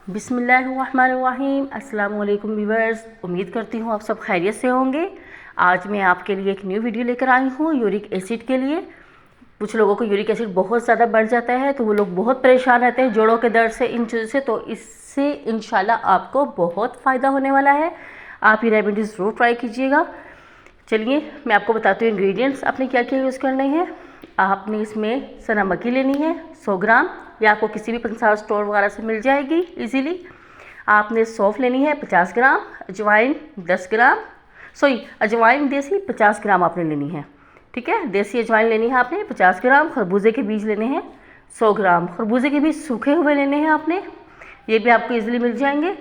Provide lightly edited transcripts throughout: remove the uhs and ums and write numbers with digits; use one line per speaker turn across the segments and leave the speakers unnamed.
बिस्मिल्लाहिर्रहमानिर्रहीम। अस्सलाम वालेकुम व्यूअर्स, उम्मीद करती हूँ आप सब खैरियत से होंगे। आज मैं आपके लिए एक न्यू वीडियो लेकर आई हूँ यूरिक एसिड के लिए। कुछ लोगों को यूरिक एसिड बहुत ज़्यादा बढ़ जाता है तो वो लोग बहुत परेशान रहते हैं जोड़ों के दर्द से, इन चीज़ों से। तो इससे इंशाल्लाह आपको बहुत फ़ायदा होने वाला है। आप ये रेमेडी ज़रूर ट्राई कीजिएगा। चलिए मैं आपको बताती हूँ इंग्रेडिएंट्स आपने क्या क्या यूज़ करने हैं। आपने इसमें सना मक्खी लेनी है 100 ग्राम, या आपको किसी भी पंसार स्टोर वगैरह से मिल जाएगी इजीली। आपने सौंफ लेनी है 50 ग्राम, अजवाइन 10 ग्राम, अजवाइन देसी 50 ग्राम आपने लेनी है, ठीक है। देसी अजवाइन लेनी है आपने 50 ग्राम। खरबूजे के बीज लेने हैं 100 ग्राम। खरबूजे के बीज सूखे हुए लेने हैं आपने, ये भी आपको इजीली मिल जाएंगे।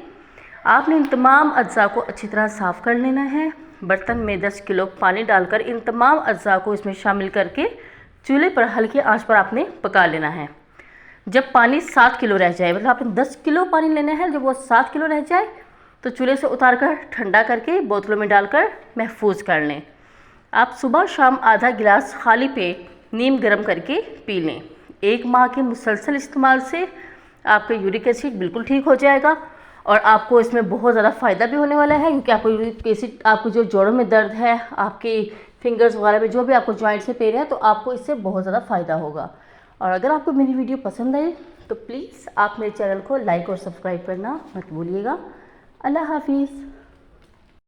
आपने इन तमाम अज्जा को अच्छी तरह साफ़ कर लेना है। बर्तन में 10 किलो पानी डालकर इन तमाम अज्जा को इसमें शामिल करके चूल्हे पर हल्की आंच पर आपने पका लेना है। जब पानी 7 किलो रह जाए, मतलब आपने 10 किलो पानी लेना है, जब वो 7 किलो रह जाए तो चूल्हे से उतार कर ठंडा करके बोतलों में डालकर महफूज कर लें। आप सुबह शाम आधा गिलास खाली पेट नीम गर्म करके पी लें। 1 माह के मुसलसल इस्तेमाल से आपका यूरिक एसिड बिल्कुल ठीक हो जाएगा और आपको इसमें बहुत ज़्यादा फ़ायदा भी होने वाला है, क्योंकि आपको यूरिक एसिड, आपको जो जोड़ों में दर्द है, आपके फिंगर्स वगैरह में जो भी आपको जॉइंट से पेन है, तो आपको इससे बहुत ज़्यादा फ़ायदा होगा। और अगर आपको मेरी वीडियो पसंद आए तो प्लीज़ आप मेरे चैनल को लाइक और सब्सक्राइब करना मत भूलिएगा। अल्लाह हाफिज़।